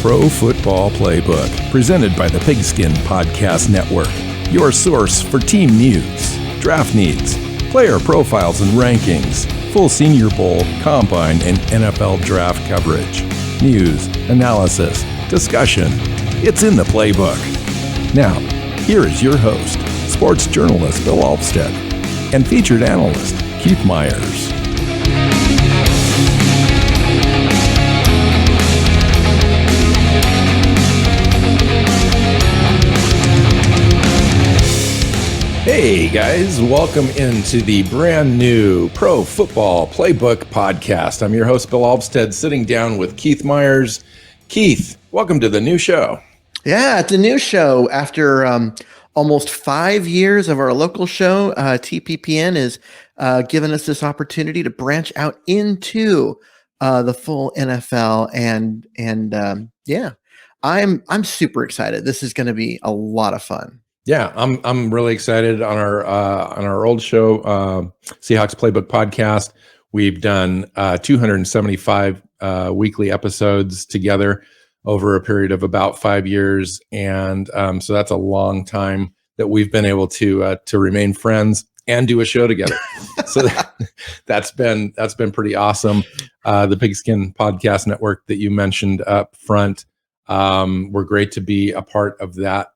Pro Football Playbook, presented by the Pigskin Podcast Network. Your source for team news, draft needs, player profiles and rankings, full Senior Bowl, Combine, and NFL draft coverage. News, analysis, discussion. It's in the playbook. Now, here is your host, sports journalist Bill Alvstad, and featured analyst Keith Myers. Hey guys, welcome into the brand new Pro Football Playbook Podcast. I'm your host, Bill Alvstad, sitting down with Keith Myers. Keith, welcome to the new show. Yeah, it's a new show. After almost 5 years of our local show, TPPN is giving us this opportunity to branch out into the full NFL, and I'm super excited. This is going to be a lot of fun. Yeah, I'm really excited. On our old show, Seahawks Playbook Podcast, we've done 275 weekly episodes together over a period of about 5 years, and so that's a long time that we've been able to remain friends and do a show together. So that's been pretty awesome. The Pigskin Podcast Network that you mentioned up front, we're great to be a part of that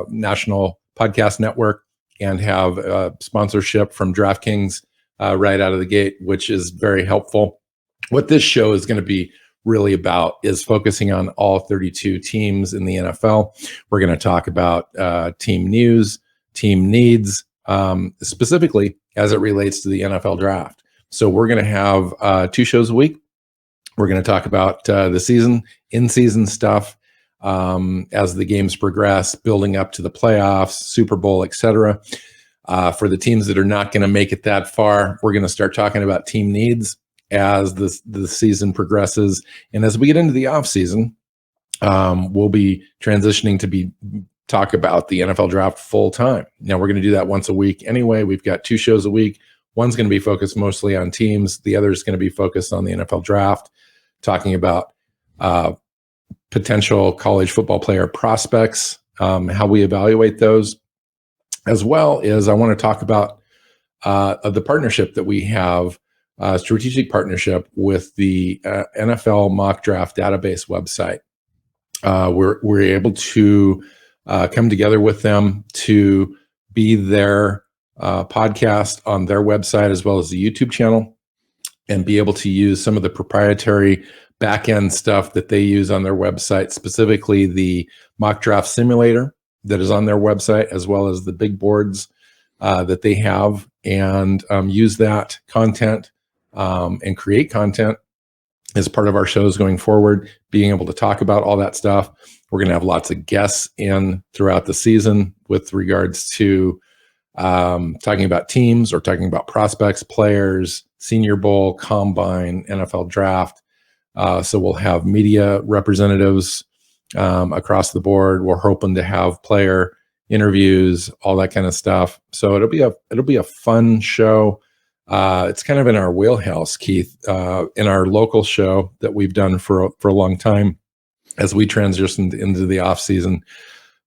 national podcast network and have sponsorship from DraftKings right out of the gate, which is very helpful. What this show is going to be really about is focusing on all 32 teams in the NFL. We're going to talk about team news, team needs, specifically as it relates to the NFL draft. So we're going to have 2 shows a week. We're going to talk about the season, in-season stuff, as the games progress, building up to the playoffs, Super Bowl, etc. For the teams that are not going to make it that far, we're going to start talking about team needs as the season progresses. And as we get into the offseason, we'll be transitioning to talk about the NFL draft full time. Now, we're going to do that once a week anyway. We've got 2 shows a week. One's going to be focused mostly on teams. The other is going to be focused on the NFL draft, talking about potential college football player prospects, how we evaluate those, as well as I want to talk about the partnership that we have, strategic partnership with the NFL mock draft database website. We're able to come together with them to be their podcast on their website as well as the YouTube channel, and be able to use some of the proprietary back-end stuff that they use on their website, specifically the mock draft simulator that is on their website, as well as the big boards that they have, and use that content and create content as part of our shows going forward, being able to talk about all that stuff. We're going to have lots of guests in throughout the season with regards to talking about teams or talking about prospects, players, Senior Bowl, Combine, NFL draft. So we'll have media representatives across the board. We're hoping to have player interviews, all that kind of stuff. So it'll be a fun show. It's kind of in our wheelhouse, Keith, in our local show that we've done for a long time. As we transitioned into the off season,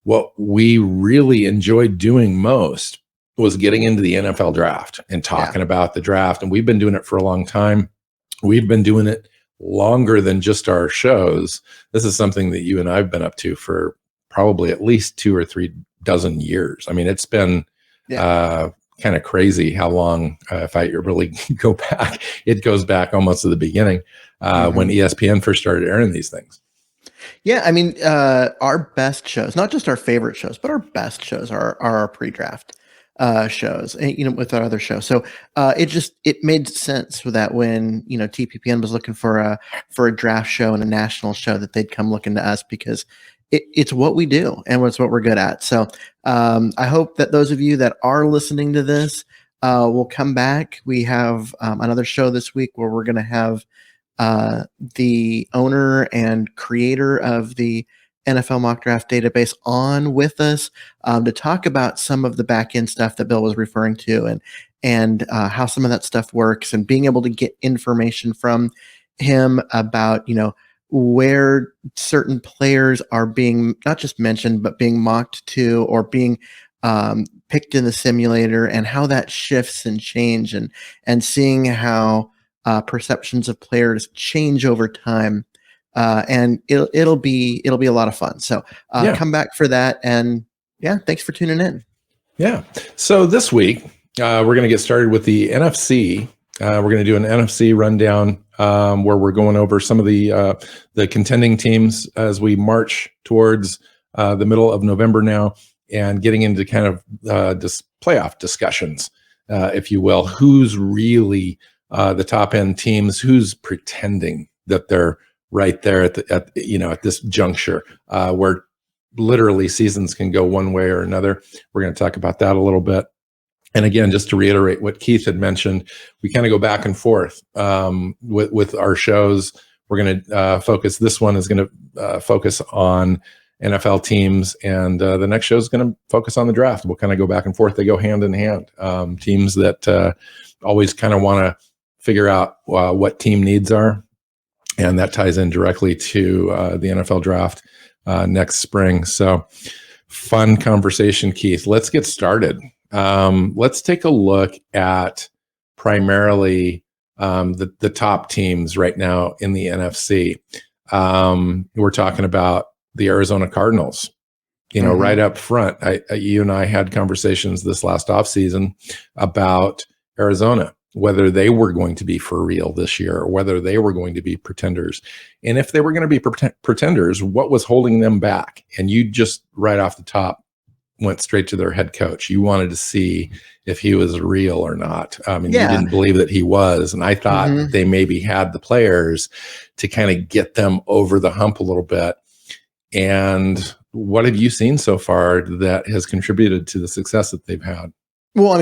what we really enjoyed doing most was getting into the NFL draft and talking about the draft. And we've been doing it for a long time. We've been doing it longer than just our shows. This is something that you and I've been up to for probably at least 2 or 3 dozen years. I mean, it's been kind of crazy how long, if I really go back, it goes back almost to the beginning when ESPN first started airing these things. Yeah, I mean, our best shows, not just our favorite shows, but our best shows are our pre-draft shows, with our other shows. So it made sense that when TPPN was looking for a draft show and a national show, that they'd come looking to us, because it's what we do and it's what we're good at. So I hope that those of you that are listening to this will come back. We have another show this week where we're going to have the owner and creator of the NFL mock draft database on with us to talk about some of the back end stuff that Bill was referring to, and how some of that stuff works, and being able to get information from him about, where certain players are being not just mentioned, but being mocked to or being picked in the simulator, and how that shifts and change, and seeing how perceptions of players change over time. And it'll be a lot of fun. So come back for that. And yeah, thanks for tuning in. Yeah. So this week, we're going to get started with the NFC. We're going to do an NFC rundown where we're going over some of the contending teams as we march towards the middle of November now, and getting into kind of playoff discussions, if you will. Who's really the top end teams? Who's pretending that they're right there at this juncture where literally seasons can go one way or another? We're going to talk about that a little bit. And again, just to reiterate what Keith had mentioned, we kind of go back and forth with our shows. We're going to focus. This one is going to focus on NFL teams, and the next show is going to focus on the draft. We'll kind of go back and forth. They go hand in hand. Teams that always kind of want to figure out what team needs are, and that ties in directly to the NFL draft next spring. So fun conversation, Keith. Let's get started. Let's take a look at primarily the top teams right now in the NFC. We're talking about the Arizona Cardinals. Right up front, you and I had conversations this last offseason about Arizona, whether they were going to be for real this year, or whether they were going to be pretenders. And if they were going to be pretenders, what was holding them back? And you just right off the top went straight to their head coach. You wanted to see if he was real or not. You didn't believe that he was. And I thought they maybe had the players to kind of get them over the hump a little bit. And what have you seen so far that has contributed to the success that they've had? Well,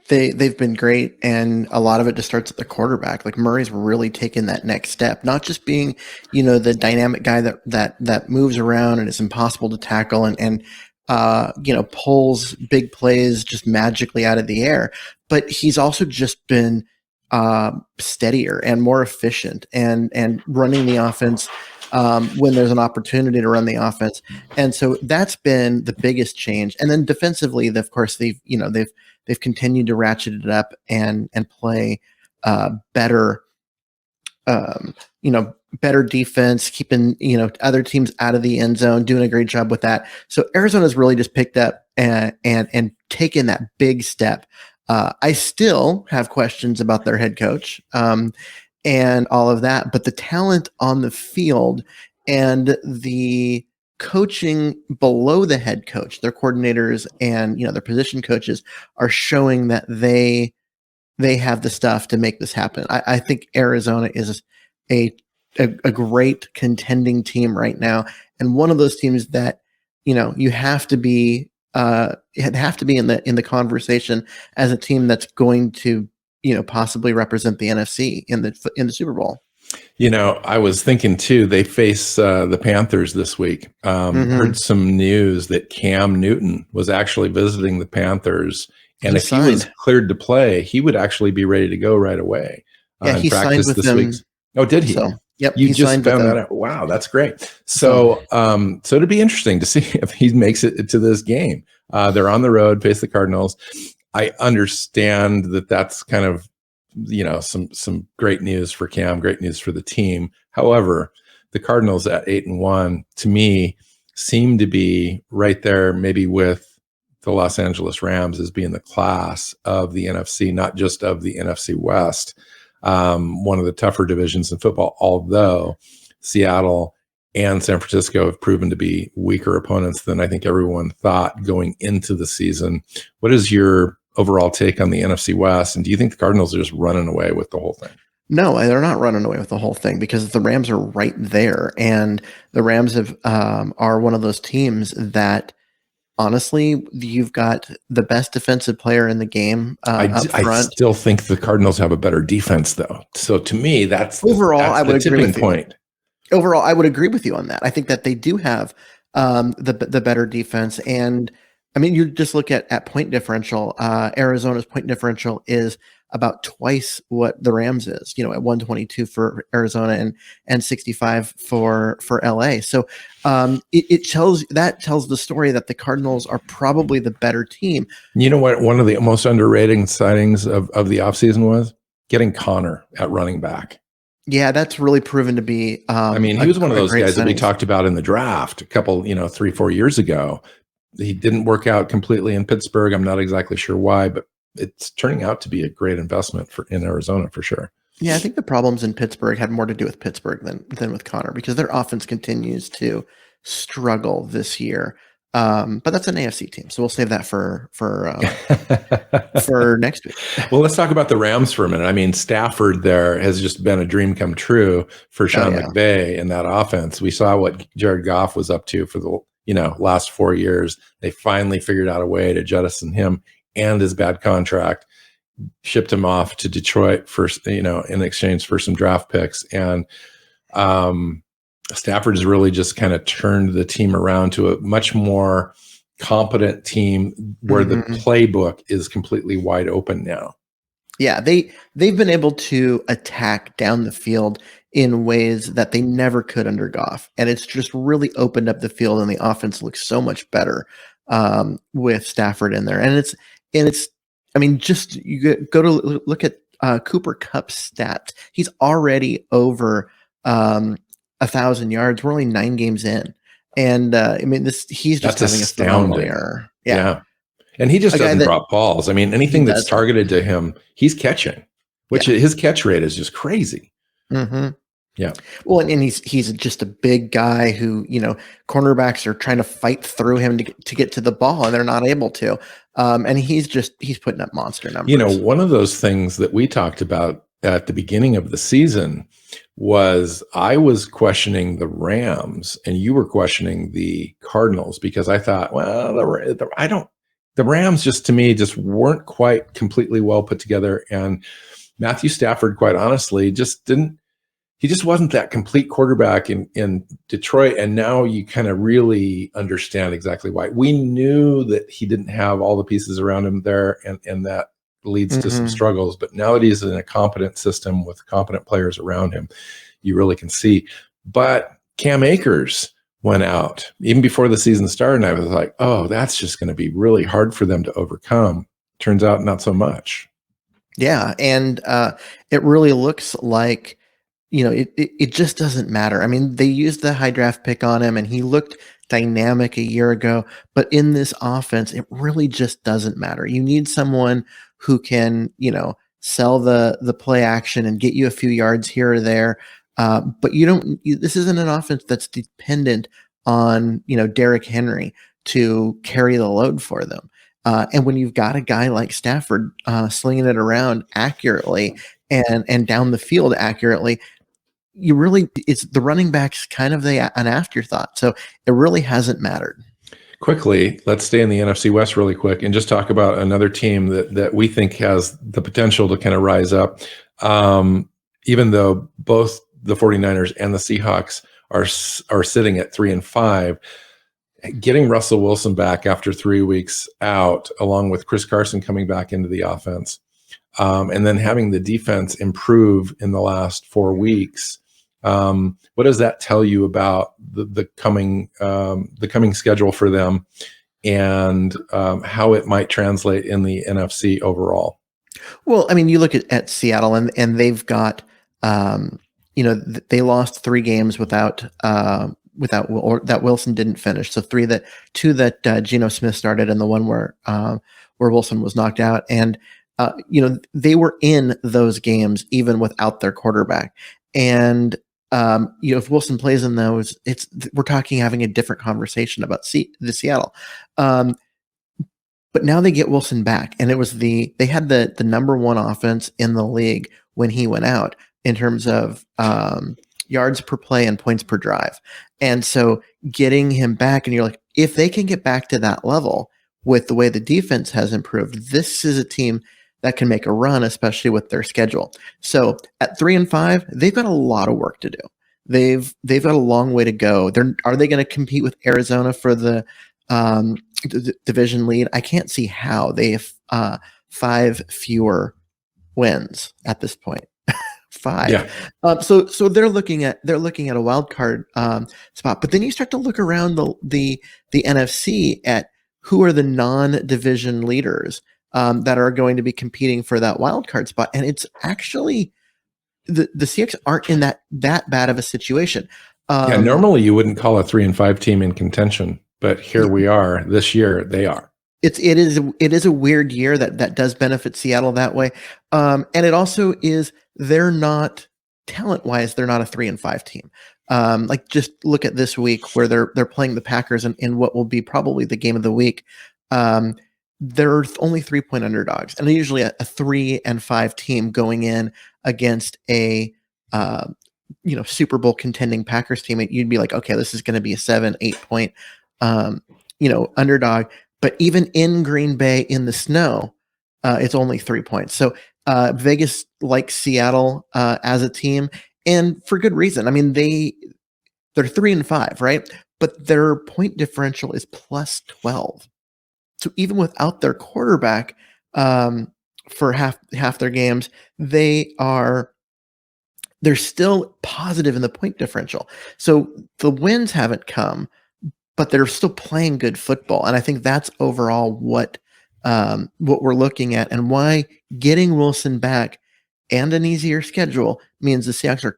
they've been great, and a lot of it just starts at the quarterback. Like, Murray's really taken that next step, not just being, the dynamic guy that moves around and is impossible to tackle and pulls big plays just magically out of the air, but he's also just been steadier and more efficient and running the offense when there's an opportunity to run the offense. And so that's been the biggest change. And then defensively, of course, they've continued to ratchet it up and play better, better defense, keeping, other teams out of the end zone, doing a great job with that. So Arizona's really just picked up and taken that big step. I still have questions about their head coach and all of that, but the talent on the field and the coaching below the head coach, their coordinators and their position coaches are showing that they have the stuff to make this happen. I think Arizona is a great contending team right now, and one of those teams that you have to be in the conversation as a team that's going to possibly represent the NFC in the Super Bowl. I was thinking too, they face the Panthers this week. Heard some news that Cam Newton was actually visiting the Panthers, and if he was cleared to play, he would actually be ready to go right away. Yeah, he signed with them. Oh, did he? So, yep, you just found that out. Wow, that's great. So it'd be interesting to see if he makes it to this game. They're on the road, face the Cardinals. I understand that that's kind of, some great news for Cam, great news for the team. However, the Cardinals at 8-1 to me seem to be right there, maybe with the Los Angeles Rams as being the class of the NFC, not just of the NFC West. One of the tougher divisions in football, although Seattle and San Francisco have proven to be weaker opponents than I think everyone thought going into the season. What is your overall take on the NFC West? And do you think the Cardinals are just running away with the whole thing? No, they're not running away with the whole thing, because the Rams are right there. And the Rams are one of those teams that, honestly, you've got the best defensive player in the game up front. I still think the Cardinals have a better defense, though. So to me, that's I would agree with point. You. Overall, I would agree with you on that. I think that they do have the better defense. And you just look at point differential. Arizona's point differential is about twice what the Rams is, at 122 for Arizona and 65 for LA. So it tells the story that the Cardinals are probably the better team. You know what? One of the most underrated signings of the offseason was getting Connor at running back. Yeah, that's really proven to be. He was one of those guys that we talked about in the draft a couple, 3-4 years ago. He didn't work out completely in Pittsburgh. I'm not exactly sure why, but it's turning out to be a great investment in Arizona for sure. Yeah, I think the problems in Pittsburgh had more to do with Pittsburgh than with Connor, because their offense continues to struggle this year. But that's an AFC team, so we'll save that for next week. Well, let's talk about the Rams for a minute. Stafford there has just been a dream come true for Sean McVay in that offense. We saw what Jared Goff was up to for the last 4 years. They finally figured out a way to jettison him and his bad contract, shipped him off to Detroit for in exchange for some draft picks, and Stafford has really just kind of turned the team around to a much more competent team where the playbook is completely wide open now. Yeah, they've been able to attack down the field in ways that they never could under Goff, and it's just really opened up the field, and the offense looks so much better with Stafford in there. And it's just you go to look at Cooper Kupp's stats. He's already over 1,000 yards. We're only 9 games in, and he's just having a phenomenal year. Yeah. And he just doesn't drop balls. Anything that's targeted to him, he's catching, which his catch rate is just crazy. Mm-hmm. Yeah. Well, and he's just a big guy who, cornerbacks are trying to fight through him to get to the ball, and they're not able to. And he's putting up monster numbers. One of those things that we talked about at the beginning of the season was I was questioning the Rams and you were questioning the Cardinals, because I thought, well, the Rams just, to me, just weren't quite completely well put together. And Matthew Stafford, quite honestly, he just wasn't that complete quarterback in Detroit. And now you kind of really understand exactly why. We knew that he didn't have all the pieces around him there, and that leads to some struggles. But now that he's in a competent system with competent players around him, you really can see. But Cam Akers went out even before the season started, and I was like, oh, that's just going to be really hard for them to overcome. Turns out not so much. Yeah, and it really looks like, it just doesn't matter. They used the high draft pick on him, and he looked dynamic a year ago, but in this offense, it really just doesn't matter. You need someone who can, sell the play action and get you a few yards here or there. But this isn't an offense that's dependent on, Derrick Henry to carry the load for them. And when you've got a guy like Stafford slinging it around accurately and down the field accurately, it's the running back's kind of an afterthought. So it really hasn't mattered. Quickly, let's stay in the NFC West really quick and just talk about another team that we think has the potential to kind of rise up. Even though both the 49ers and the Seahawks are sitting at 3-5, getting Russell Wilson back after 3 weeks out, along with Chris Carson coming back into the offense, and then having the defense improve in the last 4 weeks. What does that tell you about the coming schedule for them, and how it might translate in the NFC overall? Well, you look at Seattle, and they've got, they lost 3 games without that Wilson didn't finish. So 2 that Geno Smith started, and the one where Wilson was knocked out. And they were in those games even without their quarterback. And if Wilson plays in those, we're talking having a different conversation about the Seattle. But now they get Wilson back, and they had the number 1 offense in the league when he went out in terms of yards per play and points per drive. And so getting him back, and you're like, if they can get back to that level with the way the defense has improved, this is a team that can make a run, especially with their schedule. So at 3-5, they've got a lot of work to do. They've got a long way to go. Are they going to compete with Arizona for the division lead? I can't see how. They have 5 fewer wins at this point. 5. Yeah. So they're looking at a wild card spot, but then you start to look around the NFC at who are the non-division leaders that are going to be competing for that wild card spot, and it's actually the Seahawks aren't in that bad of a situation. Normally you wouldn't call a 3-5 team in contention, but here we are this year. They are. It is a weird year that does benefit Seattle that way, and it also is they're not talent-wise, they're not a 3-5 team. Like just look at this week where they're playing the Packers in what will be probably the game of the week. They're only 3-point underdogs, and they're usually a 3-5 team going in against a Super Bowl contending Packers team. You'd be like, okay, this is going to be a 7-8 point underdog. But even in Green Bay in the snow, it's only 3 points. So Vegas likes Seattle as a team, and for good reason. I mean, they're 3-5, right? But their point differential is plus 12. So even without their quarterback for half their games, they're still positive in the point differential. So the wins haven't come, but they're still playing good football. And I think that's overall what we're looking at, and why getting Wilson back and an easier schedule means the Seahawks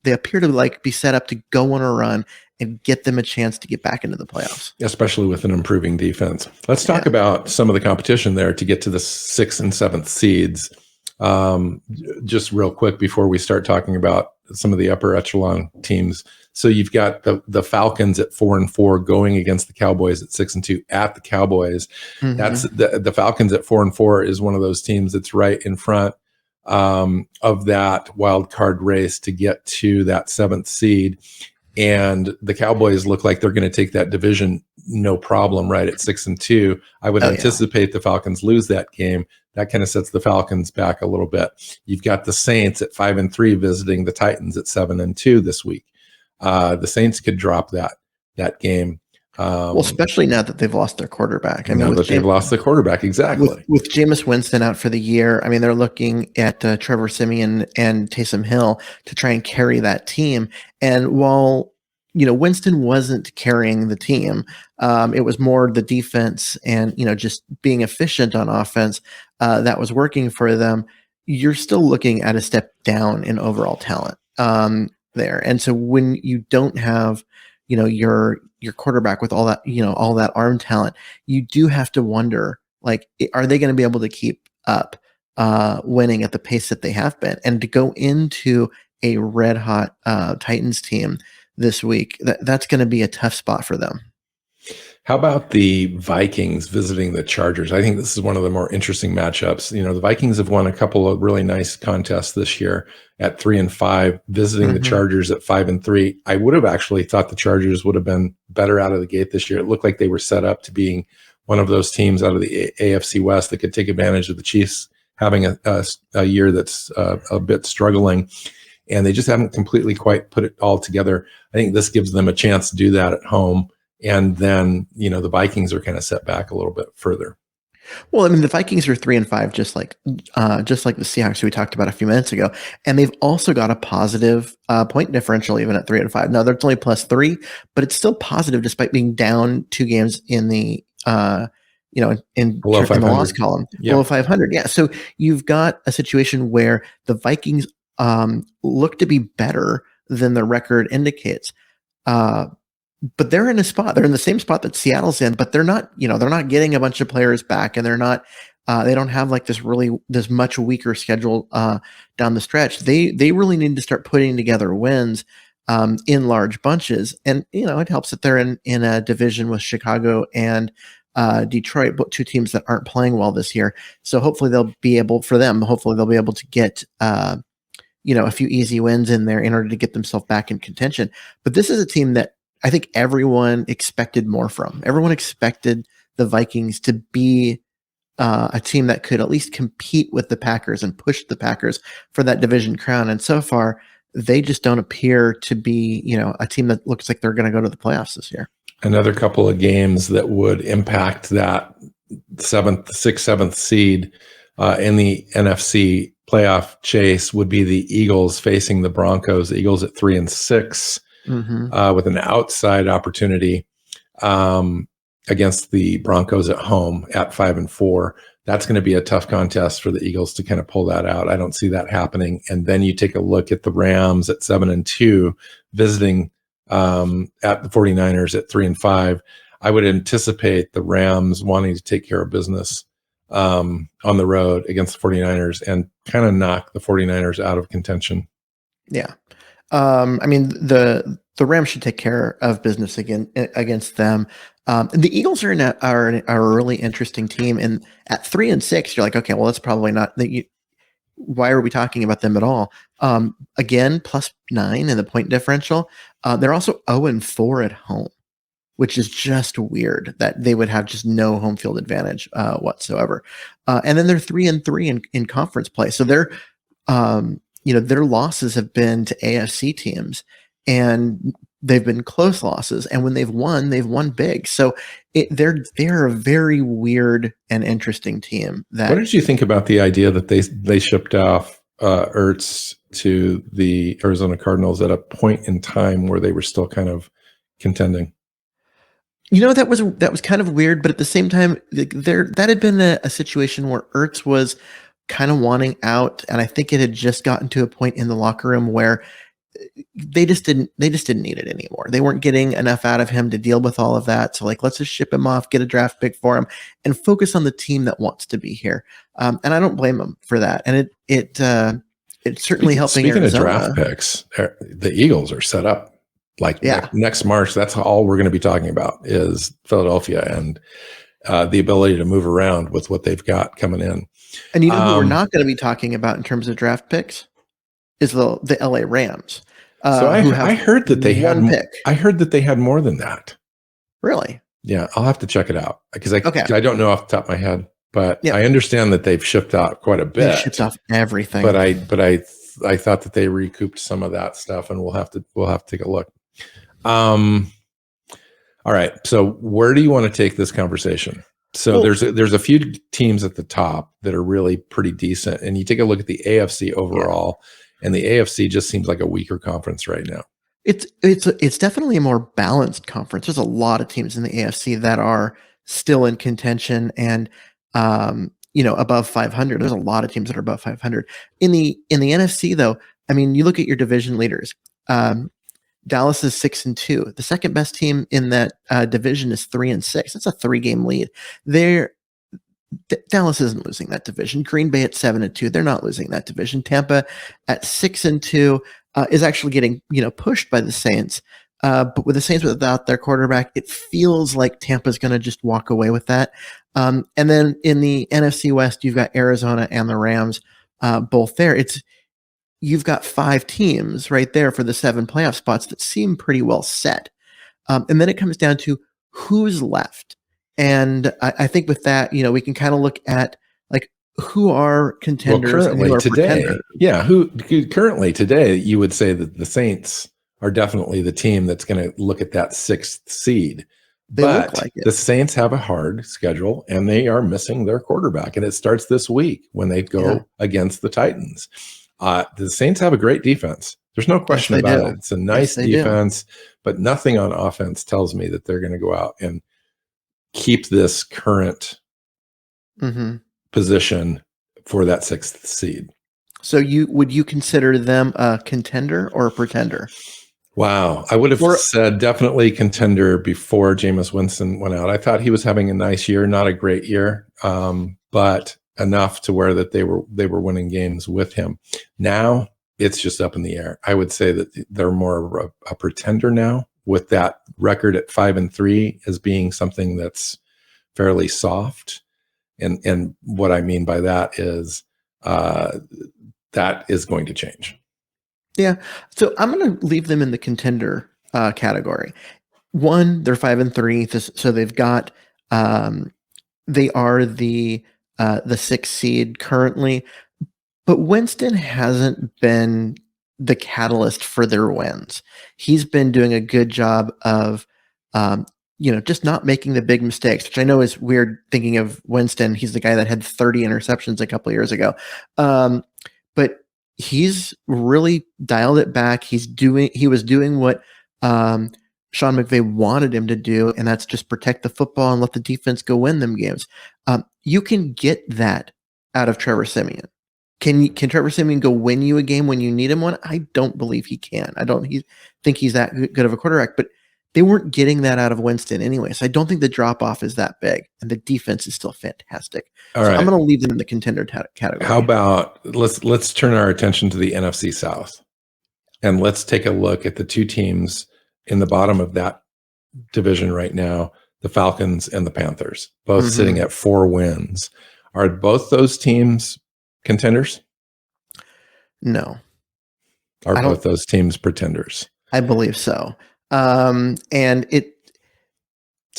they appear to be set up to go on a run and get them a chance to get back into the playoffs. Especially with an improving defense. Let's talk about some of the competition there to get to the 6th and 7th seeds. Just real quick before we start talking about some of the upper echelon teams. So you've got the Falcons at 4-4 going against the Cowboys at 6-2 at the Cowboys. Mm-hmm. That's the Falcons at 4-4 is one of those teams that's right in front of that wild card race to get to that 7th seed. And the Cowboys look like they're going to take that division no problem, right, at 6-2. I would anticipate the Falcons lose that game. That kind of sets the Falcons back a little bit. You've got the Saints at 5-3 visiting the Titans at 7-2 this week. The Saints could drop that game. Well, especially now that they've lost their quarterback. They've lost the quarterback, exactly. With Jameis Winston out for the year, I mean, they're looking at Trevor Siemian and Taysom Hill to try and carry that team. And while Winston wasn't carrying the team, it was more the defense and just being efficient on offense that was working for them. You're still looking at a step down in overall talent there. And so when you don't have your quarterback with all that arm talent, you do have to wonder, like, are they going to be able to keep up winning at the pace that they have been? And to go into a red hot Titans team this week, that's going to be a tough spot for them. How about the Vikings visiting the Chargers? I think this is one of the more interesting matchups. The Vikings have won a couple of really nice contests this year at 3-5, visiting the Chargers at 5-3. I would have actually thought the Chargers would have been better out of the gate this year. It looked like they were set up to being one of those teams out of the AFC West that could take advantage of the Chiefs having a year that's a bit struggling. And they just haven't completely quite put it all together. I think this gives them a chance to do that at home. And then, the Vikings are kind of set back a little bit further. Well, I mean, the Vikings are 3-5, just like the Seahawks who we talked about a few minutes ago. And they've also got a positive point differential even at 3-5. Now, that's only +3, but it's still positive despite being down 2 games in the in the loss column, below 500. Yeah. So you've got a situation where the Vikings look to be better than the record indicates. But they're in the same spot that Seattle's in, but they're not getting a bunch of players back, and they're not, they don't have like this much weaker schedule down the stretch. They really need to start putting together wins in large bunches. And, it helps that they're in a division with Chicago and Detroit, but 2 teams that aren't playing well this year. So hopefully they'll be able to get, a few easy wins in there in order to get themselves back in contention. But this is a team that I think everyone expected more from. Everyone expected the Vikings to be a team that could at least compete with the Packers and push the Packers for that division crown. And so far, they just don't appear to be, a team that looks like they're going to go to the playoffs this year. Another couple of games that would impact that 6th, 7th seed. in the NFC playoff chase would be the Eagles facing the Broncos. The Eagles at 3-6 with an outside opportunity against the Broncos at home at 5-4. That's going to be a tough contest for the Eagles to kind of pull that out. I don't see that happening. And then you take a look at the Rams at 7-2, visiting at the 49ers at 3-5. I would anticipate the Rams wanting to take care of business on the road against the 49ers and kind of knock the 49ers out of contention. Yeah. I mean, the Rams should take care of business again against them. The Eagles are a really interesting team, and at 3-6, you're like, okay, well, that's probably not. Why are we talking about them at all? Again, +9 in the point differential. They're also 0-4 at home, which is just weird that they would have just no home field advantage whatsoever. And then they're 3-3 in conference play, so they're their losses have been to AFC teams, and they've been close losses. And when they've won big. So they're a very weird and interesting team. What did you think about the idea that they shipped off Ertz to the Arizona Cardinals at a point in time where they were still kind of contending? That was kind of weird, but at the same time, that had been a situation where Ertz was kind of wanting out, and I think it had just gotten to a point in the locker room where they just didn't need it anymore. They weren't getting enough out of him to deal with all of that. So let's just ship him off, get a draft pick for him, and focus on the team that wants to be here. And I don't blame him for that. And it's certainly helping. Speaking Arizona. of draft picks, the Eagles are set up. Next March, that's all we're going to be talking about is Philadelphia and the ability to move around with what they've got coming in. And who we're not going to be talking about in terms of draft picks is the LA Rams. So I heard that they had pick. I heard that they had more than that. Really? Yeah, I'll have to check it out because I don't know off the top of my head, but I understand that they've shipped out quite a bit. They've shipped off everything. But I thought that they recouped some of that stuff, and we'll have to take a look. All right. So where do you want to take this conversation? So there's a few teams at the top that are really pretty decent, and you take a look at the AFC overall, and the AFC just seems like a weaker conference right now. It's definitely a more balanced conference. There's a lot of teams in the AFC that are still in contention and above 500. There's a lot of teams that are above 500. In the NFC though, I mean, you look at your division leaders. Dallas is 6-2. The second best team in that division is 3-6. That's a 3-game lead. Dallas isn't losing that division. Green Bay at 7-2. They're not losing that division. Tampa at 6-2 is actually getting pushed by the Saints. But with the Saints without their quarterback, it feels like Tampa's going to just walk away with that. And then in the NFC West, you've got Arizona and the Rams both there. You've got 5 teams right there for the 7 playoff spots that seem pretty well set. And then it comes down to who's left. And I think with that, we can kind of look at who are contenders and who are pretenders. Yeah, who currently today you would say that the Saints are definitely the team that's going to look at that 6th seed. But look like the Saints have a hard schedule, and they are missing their quarterback. And it starts this week when they go against the Titans. The Saints have a great defense. There's no question about it. It's a nice defense, but nothing on offense tells me that they're going to go out and keep this current position for that 6th seed. So would you consider them a contender or a pretender? Wow. I would have said definitely contender before Jameis Winston went out. I thought he was having a nice year, not a great year, but enough to where that they were winning games with him. Now it's just up in the air. I would say that they're more of a pretender now, with that record at 5-3 as being something that's fairly soft. And what I mean by that is that is going to change. Yeah. So I'm going to leave them in the contender category. One, they're 5-3. So they've got, they are the 6th seed currently, but Winston hasn't been the catalyst for their wins. He's been doing a good job of just not making the big mistakes, which I know is weird thinking of Winston. He's the guy that had 30 interceptions a couple of years ago. But he's really dialed it back. He was doing what Sean McVay wanted him to do, and that's just protect the football and let the defense go win them games. You can get that out of Trevor Siemian. Can Trevor Siemian go win you a game when you need him one? I don't believe he can. I don't think he's that good of a quarterback, but they weren't getting that out of Winston anyway. So I don't think the drop off is that big, and the defense is still fantastic. All right. I'm going to leave them in the contender category. How about let's turn our attention to the NFC South, and let's take a look at the two teams in the bottom of that division right now, the Falcons and the Panthers, both sitting at 4 wins. Are both those teams contenders? No. Are both those teams pretenders? I believe so. So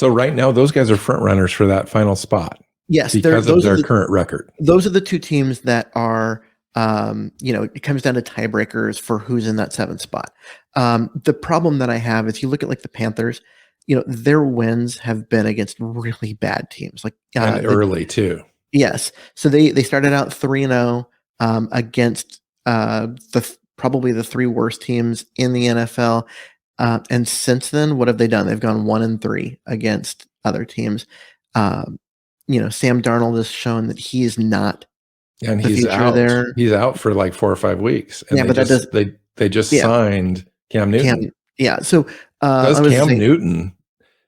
right now, those guys are front runners for that final spot. Yes, because of their current record. Those are the two teams that are, it comes down to tiebreakers for who's in that 7th spot. The problem that I have is you look at like the Panthers, their wins have been against really bad teams, like and early too. Yes, so they started out 3-0 against probably the 3 worst teams in the NFL. And since then, what have they done? They've gone 1-3 against other teams. Sam Darnold has shown that he is not, and he's out there. He's out for like 4 or 5 weeks. And they just signed Cam Newton. So does Cam Newton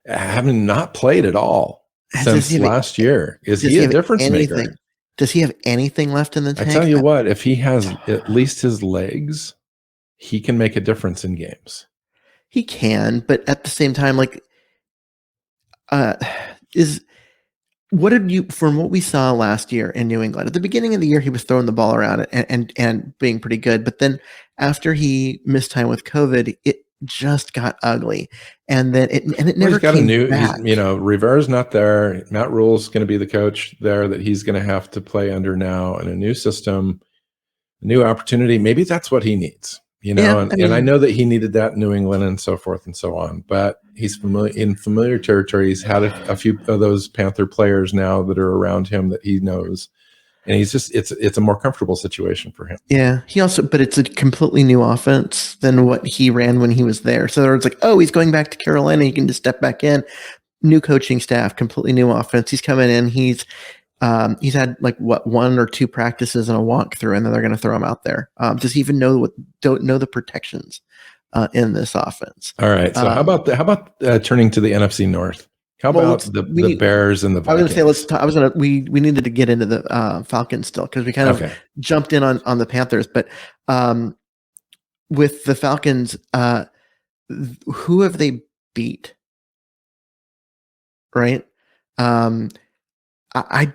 having not played at all since last year? Is he a difference maker? Does he have anything left in the tank? I tell you what, if he has at least his legs, he can make a difference in games. He can, but at the same time, from what we saw last year in New England, at the beginning of the year, he was throwing the ball around and being pretty good. But then after he missed time with COVID, it just got ugly. And then it never came back. Rivera's not there. Matt Rule's going to be the coach there that he's going to have to play under now in a new system, a new opportunity. Maybe that's what he needs. And I know that he needed that in New England and so forth and so on, but he's in familiar territory. He's had a few of those Panther players now that are around him that he knows, and it's a more comfortable situation for him. Yeah. But it's a completely new offense than what he ran when he was there. So it's like, oh, he's going back to Carolina. He can just step back in. New coaching staff, completely new offense. He's coming in. He's had 1 or 2 practices and a walkthrough, and then they're going to throw him out there. Does he even don't know the protections in this offense? All right. So how about turning to the NFC North? How about the Bears and the Vikings? I was going to say we needed to get into the Falcons still, because we kind of jumped in on the Panthers, but with the Falcons, who have they beat? Right. I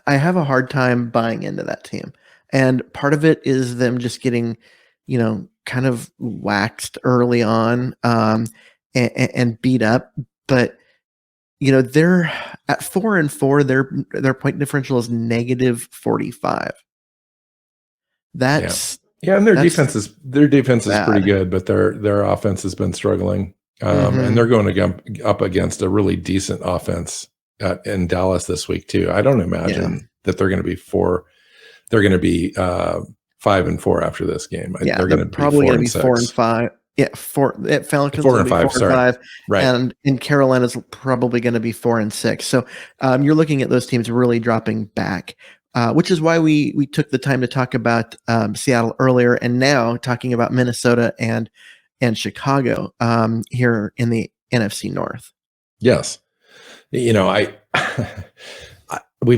have a hard time buying into that team. And part of it is them just getting, kind of waxed early on and beat up. But, they're at 4-4, their point differential is -45. That's and their defense is pretty good, but their offense has been struggling. And they're going up against a really decent offense in Dallas this week too. I don't imagine that they're going to be 4. They're going to be 5-4 after this game. They're going to probably going to be 4-5. Yeah, Falcons 4-5. 4-5, right? And in Carolina's probably going to be 4-6. So you're looking at those teams really dropping back, which is why we took the time to talk about Seattle earlier, and now talking about Minnesota and Chicago here in the NFC North. Yes. We've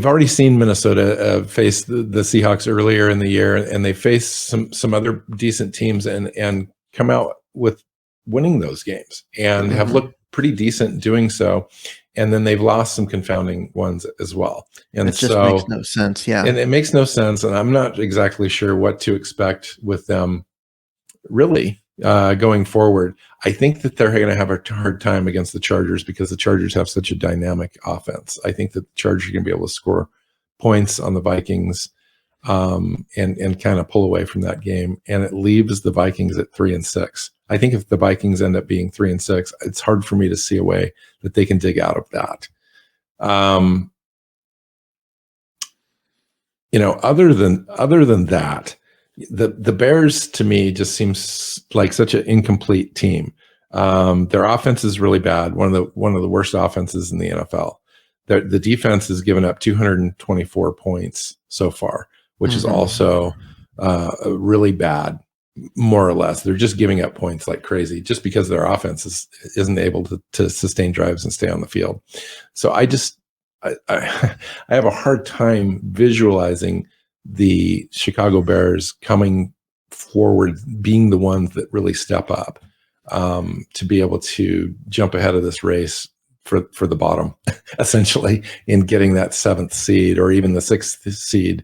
already seen Minnesota face the Seahawks earlier in the year, and they faced some other decent teams and come out with winning those games and have looked pretty decent doing so. And then they've lost some confounding ones as well. And it just makes no sense. Yeah. And it makes no sense. And I'm not exactly sure what to expect with them really going forward. I think that they're going to have a hard time against the Chargers because the Chargers have such a dynamic offense. I think that the Chargers are going to be able to score points on the Vikings and kind of pull away from that game. And it leaves the Vikings at 3-6. I think if the Vikings end up being 3-6, it's hard for me to see a way that they can dig out of that. Other than that, the Bears to me just seems like such an incomplete team. Their offense is really bad. One of the worst offenses in the NFL. The defense has given up 224 points so far, which is also really bad, more or less. They're just giving up points like crazy just because their offense isn't able to sustain drives and stay on the field. So I have a hard time visualizing the Chicago Bears coming forward, being the ones that really step up to be able to jump ahead of this race for the bottom, essentially, in getting that 7th seed or even the 6th seed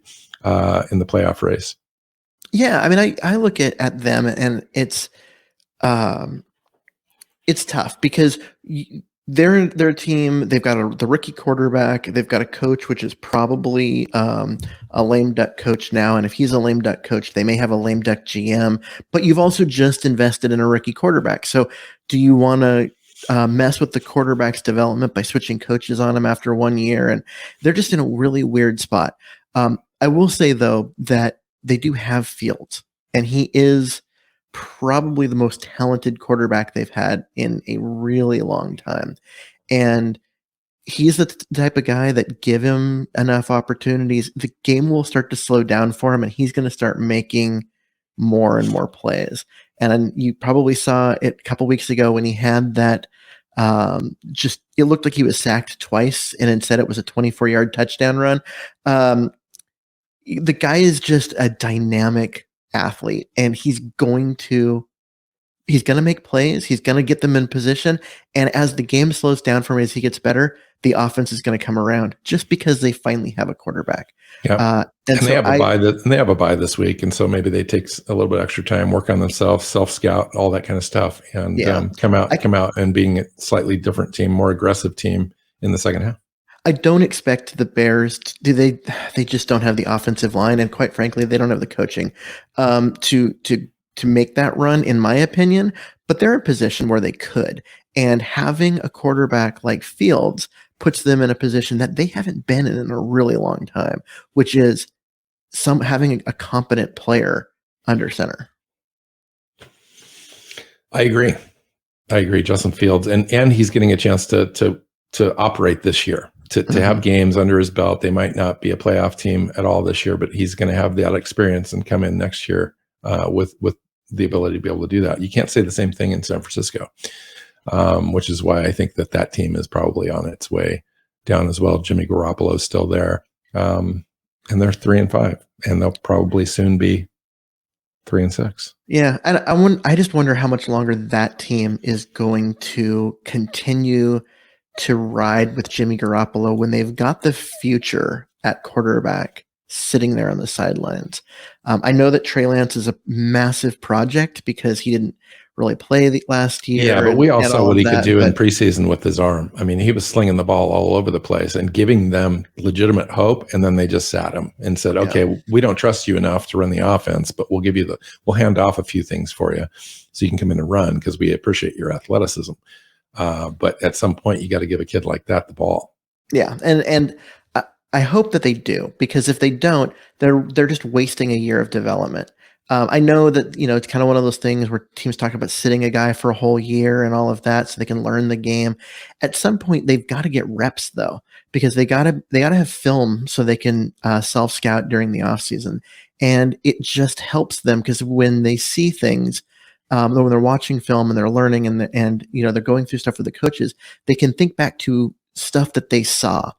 in the playoff race. Yeah, I mean, I look at them, and it's tough because they're a team. They've got the rookie quarterback. They've got a coach, which is probably a lame duck coach now. And if he's a lame duck coach, they may have a lame duck GM. But you've also just invested in a rookie quarterback. So do you want to mess with the quarterback's development by switching coaches on him after 1 year? And they're just in a really weird spot. I will say, though, that they do have Fields, and he is probably the most talented quarterback they've had in a really long time. And he's the type of guy that, give him enough opportunities, the game will start to slow down for him, and he's going to start making more and more plays. And you probably saw it a couple weeks ago when he had that it looked like he was sacked twice, and instead it was a 24-yard touchdown run. The guy is just a dynamic athlete, and he's going to make plays. He's going to get them in position. And as the game slows down for him, as he gets better, the offense is going to come around just because they finally have a quarterback. Yeah. And so they have a bye this week. And so maybe they take a little bit extra time, work on themselves, self-scout, all that kind of stuff, and come out and being a slightly different team, more aggressive team in the second half. I don't expect the Bears they just don't have the offensive line, and quite frankly, they don't have the coaching to make that run, in my opinion. But they're in a position where they could, and having a quarterback like Fields puts them in a position that they haven't been in a really long time, which is having a competent player under center. I agree, Justin Fields, and he's getting a chance to operate this year. To have games under his belt. They might not be a playoff team at all this year, but he's going to have that experience and come in next year with the ability to be able to do that. You can't say the same thing in San Francisco, which is why I think that team is probably on its way down as well. Jimmy Garoppolo is still there, and they're 3-5, and they'll probably soon be 3-6. Yeah, and I just wonder how much longer that team is going to continue to ride with Jimmy Garoppolo when they've got the future at quarterback sitting there on the sidelines. I know that Trey Lance is a massive project because he didn't really play the last year. Yeah, but we all saw what he could do in preseason with his arm. I mean, he was slinging the ball all over the place and giving them legitimate hope, and then they just sat him and said, okay, we don't trust you enough to run the offense, but we'll hand off a few things for you so you can come in and run because we appreciate your athleticism. But at some point, you got to give a kid like that the ball. Yeah, and I hope that they do, because if they don't, they're just wasting a year of development. I know that it's kind of one of those things where teams talk about sitting a guy for a whole year and all of that so they can learn the game. At some point, they've got to get reps though, because they got to have film so they can self-scout during the offseason. And it just helps them because when they see things. When they're watching film and they're learning and they're going through stuff with the coaches, they can think back to stuff that they saw,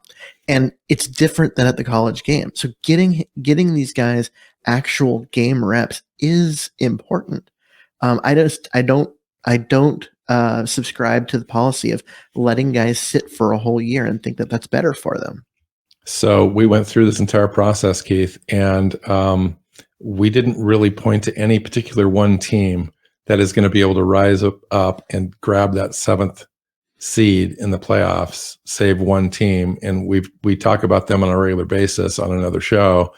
and it's different than at the college game. So getting these guys actual game reps is important. I don't subscribe to the policy of letting guys sit for a whole year and think that that's better for them. So we went through this entire process, Keith, and we didn't really point to any particular one team that is going to be able to rise up and grab that 7th seed in the playoffs, save one team. And we talk about them on a regular basis on another show.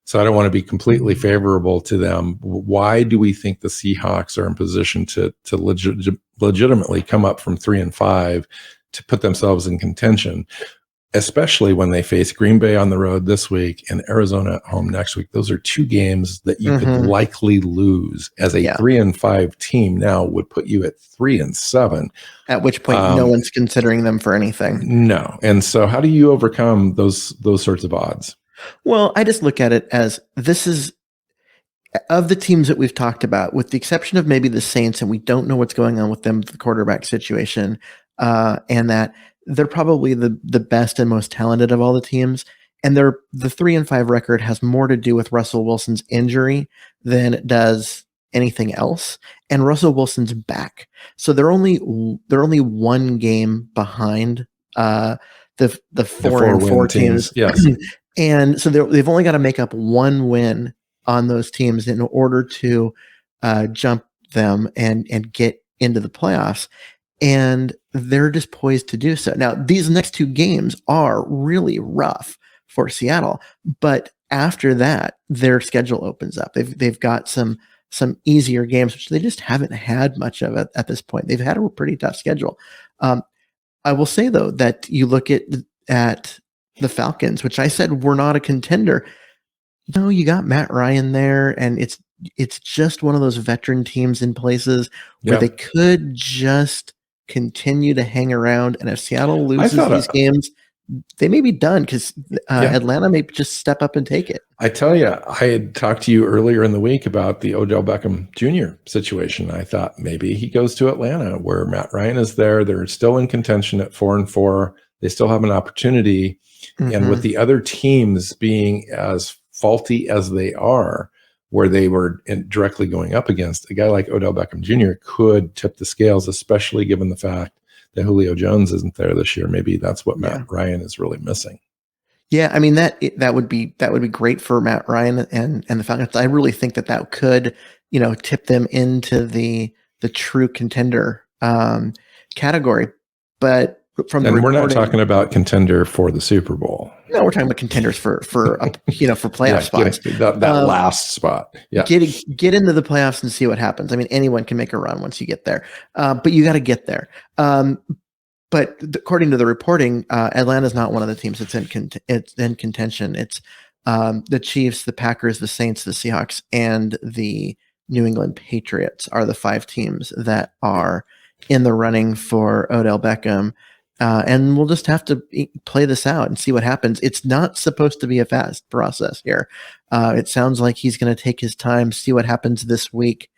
So I don't want to be completely favorable to them. Why do we think the Seahawks are in position to legitimately come up from 3-5 to put themselves in contention, especially when they face Green Bay on the road this week and Arizona at home next week? Those are two games that you could likely lose. As a 3-5 team now would put you at 3-7. At which point, no one's considering them for anything. No. And so how do you overcome those sorts of odds? Well, I just look at it as this is, of the teams that we've talked about, with the exception of maybe the Saints, and we don't know what's going on with them, the quarterback situation, and that they're probably the best and most talented of all the teams. And the 3-5 record has more to do with Russell Wilson's injury than it does anything else. And Russell Wilson's back, so they're only one game behind the 4-4 teams. Yes. And so they've only got to make up one win on those teams in order to jump them and get into the playoffs. And they're just poised to do so. Now, these next two games are really rough for Seattle, but after that, their schedule opens up. They've got some easier games, which they just haven't had much of it at this point. They've had a pretty tough schedule. I will say, though, that you look at the Falcons, which I said were not a contender. No, you got Matt Ryan there, and it's just one of those veteran teams in places where they could just continue to hang around. And if Seattle loses these games, they may be done because Atlanta may just step up and take it. I tell you, I had talked to you earlier in the week about the Odell Beckham Jr. situation. I thought maybe he goes to Atlanta where Matt Ryan is there. They're still in contention at 4-4. They still have an opportunity. And with the other teams being as faulty as they are, where they were directly going up against, a guy like Odell Beckham Jr. could tip the scales, especially given the fact that Julio Jones isn't there this year. Maybe that's what Matt Ryan is really missing. Yeah, I mean that would be great for Matt Ryan and the Falcons. I really think that could, tip them into the true contender category. But we're not talking about contender for the Super Bowl. No, we're talking about contenders for playoff spots. That last spot. Yeah. Get into the playoffs and see what happens. I mean, anyone can make a run once you get there. But you got to get there. But according to the reporting, Atlanta is not one of the teams that's in contention. It's the Chiefs, the Packers, the Saints, the Seahawks, and the New England Patriots are the 5 teams that are in the running for Odell Beckham. And we'll just have to play this out and see what happens. It's not supposed to be a fast process here. It sounds like he's going to take his time, see what happens this week,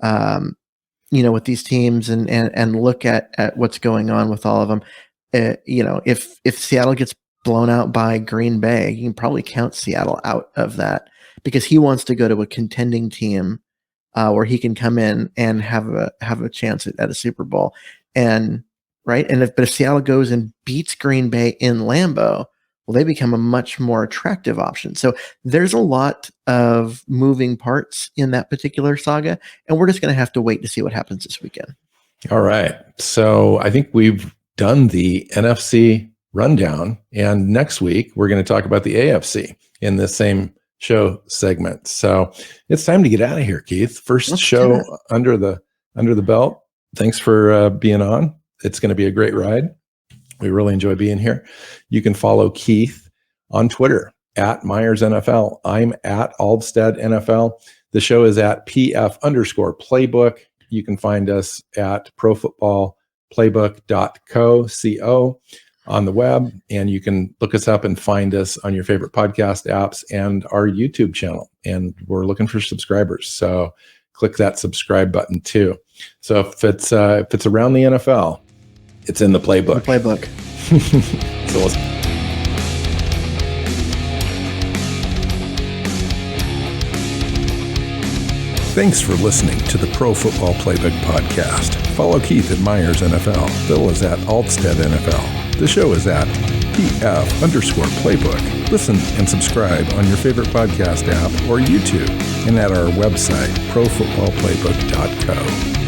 with these teams and look at what's going on with all of them. If Seattle gets blown out by Green Bay, you can probably count Seattle out of that because he wants to go to a contending team where he can come in and have a chance at a Super Bowl. And right. And if Seattle goes and beats Green Bay in Lambeau, well, they become a much more attractive option. So there's a lot of moving parts in that particular saga, and we're just going to have to wait to see what happens this weekend. All right. So I think we've done the NFC rundown, and next week we're going to talk about the AFC in the same show segment. So it's time to get out of here, Keith. First show under the belt. Thanks for being on. It's going to be a great ride. We really enjoy being here. You can follow Keith on Twitter at Myers NFL. I'm at Alvstad NFL. The show is at PF_Playbook. You can find us at Pro Football Playbook.co on the web, and you can look us up and find us on your favorite podcast apps and our YouTube channel. And we're looking for subscribers, so click that subscribe button too. So if it's around the NFL, it's in the playbook. So thanks for listening to the Pro Football Playbook Podcast. Follow Keith at Myers NFL. Bill is at Alvstad NFL. The show is at PF_Playbook. Listen and subscribe on your favorite podcast app or YouTube and at our website, profootballplaybook.co.